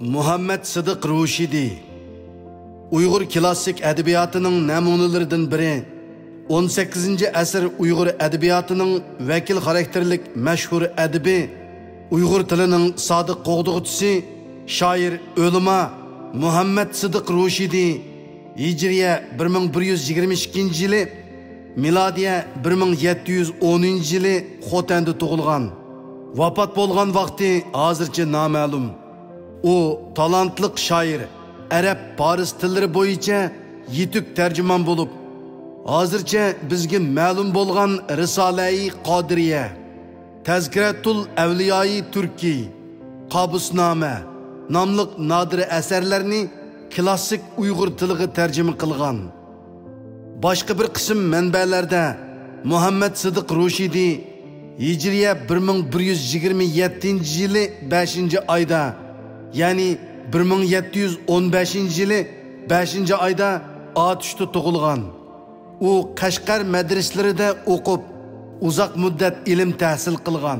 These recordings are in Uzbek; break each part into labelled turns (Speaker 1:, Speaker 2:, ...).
Speaker 1: Muhammed Sıdık Ruşidi Uyghur klassik edebiyatının namunelerinden biri 18. asr Uyghur edebiyatının vekil karakterlik meşhur edebi Uyghur tilinin sadık qoğduğucusu şair ölüma Muhammed Sıdık Ruşidi Hicriye 1122 yılı miladiye 1710 yılı Xotanda tug'ilgan. Vafot bo'lgan vaqti hozircha noma'lum. O talantliq shoir, arab, faris tillari bo'yicha yetuk tarjimon bo'lib, hozircha bizga ma'lum bo'lgan Risala-i Qodiriya, Tazkiratul Avliya-i Turki, Qabusnoma nomli nodir asarlarni klassik Uyg'ur tiliga tarjima qilgan. Boshqa bir qism manbalarda Muhammed Sıdık Ruşidi Hicriye 1127 yılı 5. ayda, yani 1715 yılı 5. ayda atışta tug'ilgan. O Qashqar medreslerinde o'qib, uzak müddet ilim tahsil qilgan.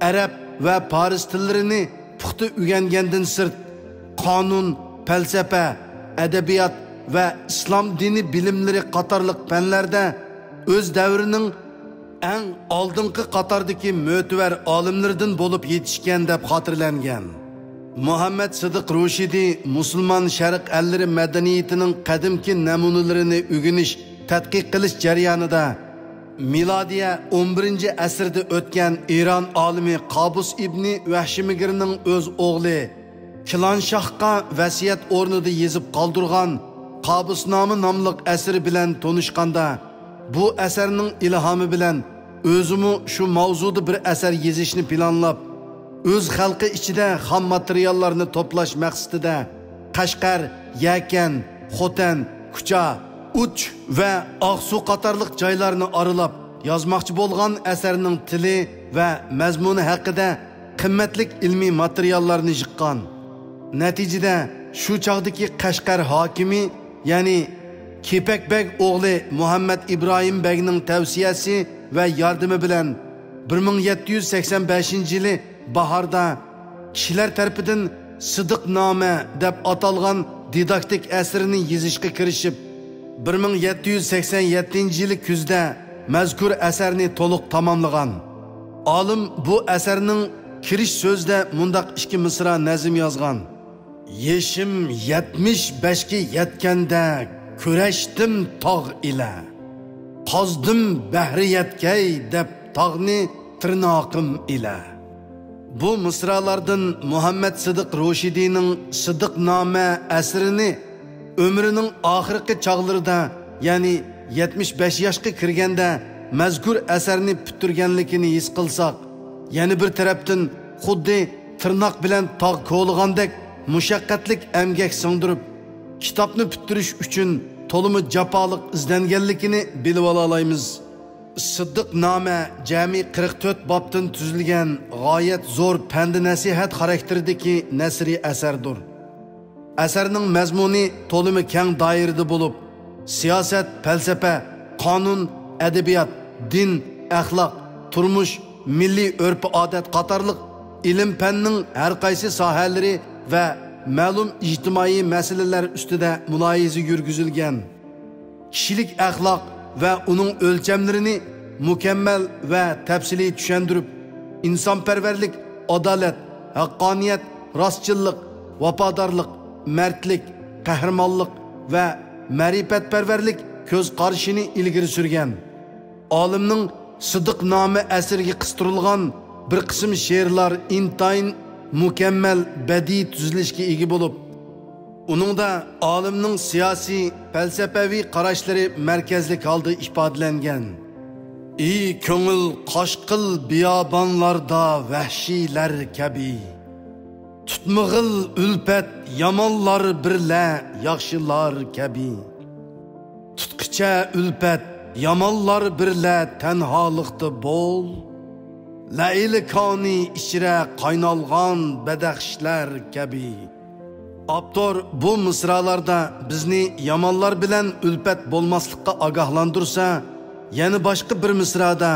Speaker 1: Arab ve Faris tillerini puxta o'rgangandan sirt, qonun, falsafa, edebiyat ve İslam dini bilimleri qatorliq fanlarda o'z davrining en oldingi qatordagi mo'tivar olimlardan bo'lib yetishgan deb xotirlangan. Muhammed Sıdık Ruşidi Müslüman Şarq ellari madaniyatining qadimki namunalarini o'rganish, tadqiq qilish jarayonida miladiya 11. asrda o'tgan İran olimi Qabus ibn Vahshimigirning o'z o'g'li Kilanshohga vasiyat o'rnida yezib qoldirgan Qabusnoma nomli asari bilan tanishganda bu asarning ilhomi bilan o'zimi shu mavzuda bir asar yezishni planlab, o'z xalqi ichida xam materiallarni to'plash maqsadida Qashqar, Yakan, Xotan, Kucha, Uch va Oqsu qatorliq joylarni aralab yozmoqchi bo'lgan asarning tili va mazmuni haqida qimmatli ilmiy materiallarni yig'gan. Natijada shu chog'dagi Qashqar hokimi, ya'ni Kepakbek o'g'li Muhammed İbrahim Begning tavsiyasi ve yardımı bilen 1785 yılı baharda kişiler tarafından Sıdıkname deb atalgan didaktik eserini yezishga kirishib 1787 yılı kuzda mazkur eserini to'liq tamamlagan. Olim bu eserning kirish so'zida mundaq ikki misra nazm yozgan. Yeşim 75 ga yetganda kurashdim tog' ila, qozdim bahri yetkay deb tog'ni tirnoqim ila. Bu misralardan Muhammed Sıdık Ruşidining Sıdıknoma asrini ömrüning oxirgi chog'larida, ya'ni 75 yoshga kirganda mazkur asarni bitirganligini his qilsak, yana bir tarafdan xuddi tirnoq bilan tog' ko'lgandek mushaqqatlik emgak singdirib kitobni bitirish uchun to'limi jafolik izlanganligini bilib olaymiz. Sıdıknoma jami 44 bobdan tuzilgan g'oyat zo'r pand nasihat xarakteridagi nasri asardir. Asarning mazmuni to'limi keng doirada bo'lib, siyosat, falsafa, qonun, adabiyot, din, axloq, turmush, milliy urf-odat qatorliq ilm fanning har qaysi sohalari va ma'lum ijtimoiy masalalar ustida muloyiza yurgizilgan. Kishilik axloq ve onun ölçemlerini mükemmel ve tafsili tushundirib, insonparvarlik, adalet, haqqoniyat, rostchillik, vafodarlik, mardlik, qahramonlik ve ma'rifatparvarlik ko'z qarashini ilgari surgan. Olimning Sıdıknoma asriga qistirilgan bir qism she'rlar intayin mükemmel badiiy tuzilishga ega bo'lib, uningda olimning siyosiy, falsafaviy qarashlari markazlik holda ifodalangan. Ey ko'ngil qoshqil biyobonlarda vahshiylar kabi, tutmag'il ulfat yomonlar birla yaxshilar kabi. Tutqicha ulfat yomonlar birla tanholiqda bo'l, layli koni ichra qaynolgan badaxshlar kabi. Abdur bu misralarda bizni yamonlar bilan ulfat bo'lmaslikqa ogohlantirsa, yana boshqa bir misrada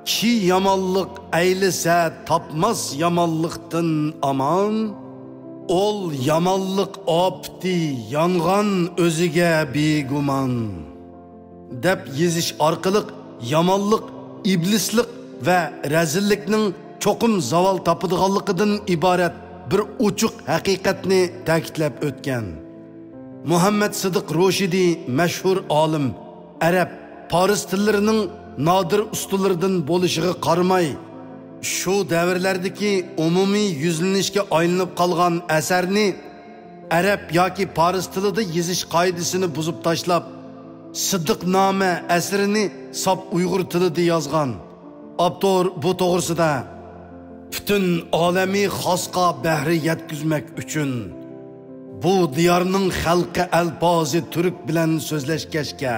Speaker 1: ki yamonlik aylisa topmas yamonlikdan aman, Ol yamanlık apti yangan özüge beguman deb yezish orqali yamanlık, iblislik ve rezillikning cho'qim zavol topadiganligidan iborat bir uchuq haqiqatni ta'kidlab o'tgan. Muhammad Sidiq Roshidi mashhur olim arab, Paris tillarining nodir ustunlaridan bo'lishiga qaramay, shu davrlardagi umumiy yuzlanishga aylanib qolgan asarni arab yoki Paris tilida yezish qoidasini buzib tashlab, Siddiqnoma asrini sop Uyg'ur tilida yozgan. Abdur bu to'g'risida bütün alemi xosqa bahri yetkizmek üçün bu diyarning xalqi alpozi Türk bilan so'zlashgachga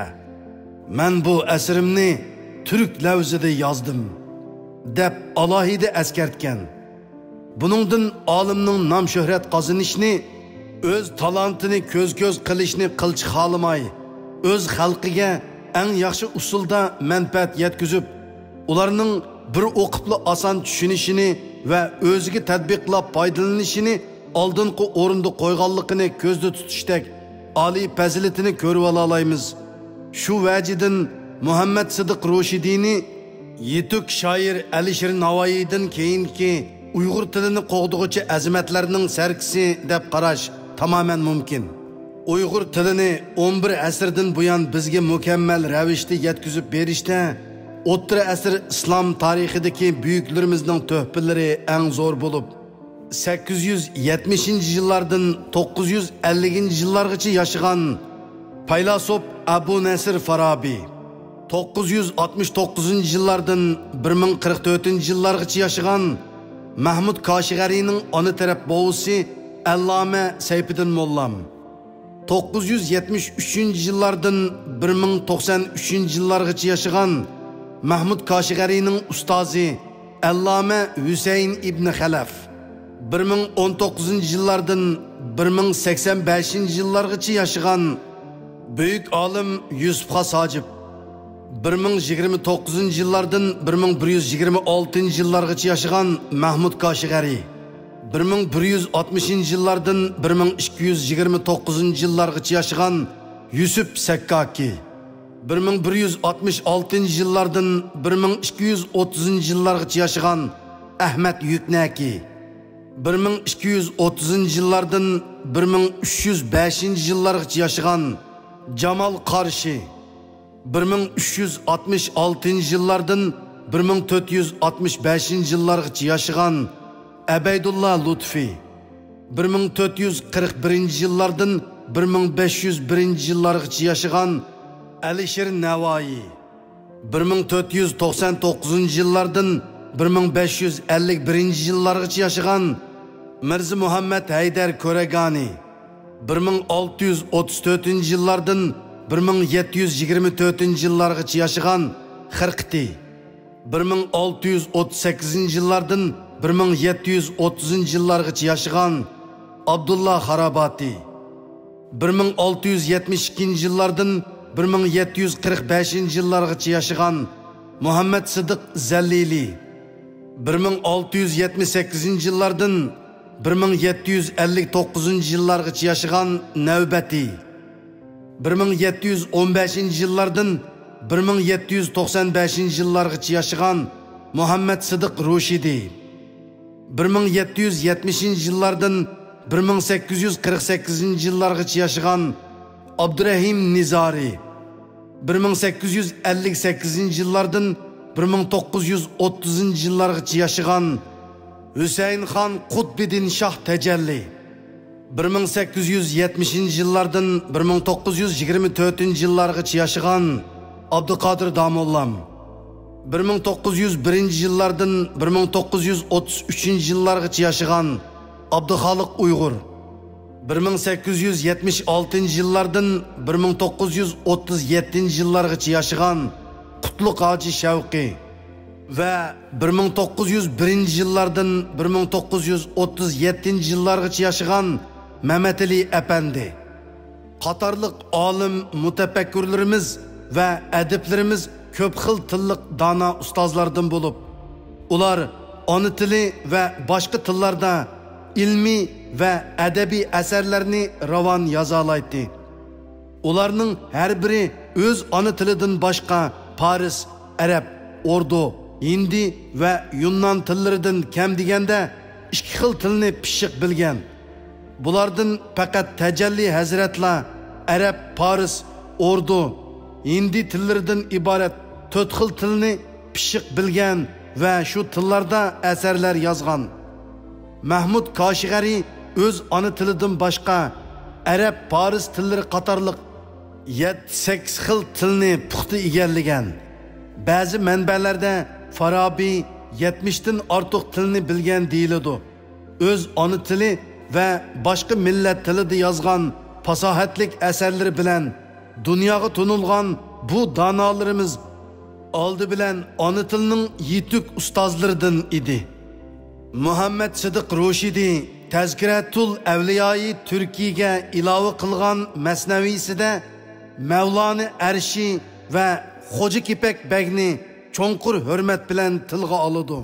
Speaker 1: men bu asrimni Türk lavzida yozdim deb alohida eskartgan. Buningdan olimning nom shuhrat qozonishni, o'z talantini ko'z-ko'z qilishni qilchi xolamay, o'z xalqiga eng yaxshi usulda manfaat yetkizib, ularning bir o'qibli oson tushunishini va o'ziga tatbiqlab foydalanishini oldingi o'rinda qo'yganligini ko'zda tutishdek oliy fazilatini ko'rib olaymiz. Shu vajidan Muhammad Sidiq Roshidini yetuk shoir Alisher Navoiydan keyingi Uyg'ur tilini qo'g'dug'uchi azamatlarning sarkisi deb qarash tamamen mumkin. Uyg'ur tilini 11 asrdan buyon bizga mukammal ravishda yetkazib berishda O'rta asr islom tarixidagi buyuklarimizning tuhfalari eng zo'r bo'lib, 870-yillardan 950-yillargacha yashagan faylasuf Abu Nasr Farabi, 969-yillardan 1044-yillargacha yashagan Mahmud Koshig'ariyning ona taraf bovisi Alloma Sayfiddin Mollam, 973-yillardan 1093-yillargacha yashagan Mahmud Koshig'ariyning ustozi Alloma Husayn ibn Xalaf, 1019-yillardan 1085-yillargacha yashagan büyük olim Yusuf Xosojib, 1029-yillardan 1126-yillargacha yashagan Mahmud Koshig'ariy, 1160-yillardan 1229-yillargacha yashagan Yusuf Sakkaki, 1166-yillardan 1230-yillargacha yashagan Ahmad Yuknaki, 1230-yillardan 1305-yillargacha yashagan Jamal Qarshi, 1366-yillardan 1465-yillargacha yashagan Abaydullah Lutfi, 1441-yillardan 1501-yillargacha yashagan Alisher Navoiy, 1499-yillardan 1551-yillargacha yashagan Mirza Muhammad Haydar Ko'ragani, 1634-yillardan 1724-yillargacha yashagan Xirqiti, 1638-yillardan 1730-yillargacha yashagan Abdullah Harabati, 1672-yillardan 1745-yillargacha yashagan Muhammad Sidiq Zallili, 1678-yillardan 1759-yillargacha yashagan Navbati, 1715-yillardan 1795-yillargacha yashagan Muhammad Sidiq Roshidi, 1770-yillardan 1848-yillargacha yashagan Abdurrahim Nizari, 1858-yillardan 1930-yillargacha yashagan Hüseyin Xon Qutbiddin Shoh Tajalli, 1870-yillardan 1924-yillargacha yashagan Abduqodir Damollam, 1901-yillardan 1933-yillargacha yashagan Abduxoliq Uyg'ur, 1876-yillardan 1937-yillargacha yashagan Qutlug' Hoji Shavqi va 1901-yillardan 1937-yillargacha yashagan Mamatali Apandi qatorliq olim mutafakkirlarimiz va adiblarimiz ko'p xil tilliq dona ustozlardan bo'lib, ular ona tili va boshqa tillarda ilmiy va adabiy asarlarni ravon yozalaydi. Ularning har biri o'z ona tilidan boshqa Paris, Arab, Urdu, Hindi va Yunnan tillaridan kam deganda 2 xil tilni pishiq bilgan. Bulardan faqat Tajalli Hazratlar Arab, Paris, Urdu, Hindi tillaridan iborat 4 xil tilni pishiq bilgan va shu tillarda asarlar yozgan. Mahmud Koshig'ariy o'z ona tilidan boshqa Arab, Paris tillari qatorliq 7-8 xil tilni puxta egallagan. Ba'zi manbalarda Farabi 70 dan ortiq tilni bilgan deyiladi. O'z ona tili va boshqa millat tilida yozgan fasohatlik asarlari bilan dunyoga tunilgan bu donolarimiz oldi bilan ona tilining yetuk ustozlaridan edi. Muhammad Sidiq Roshidi Tazkiratul Avliyoi Turkiyaga ilova qilgan masnaviysida Mavloni Arshi va Xo'ja Kepak Bagni cho'nqur hurmat bilan tilga oladi.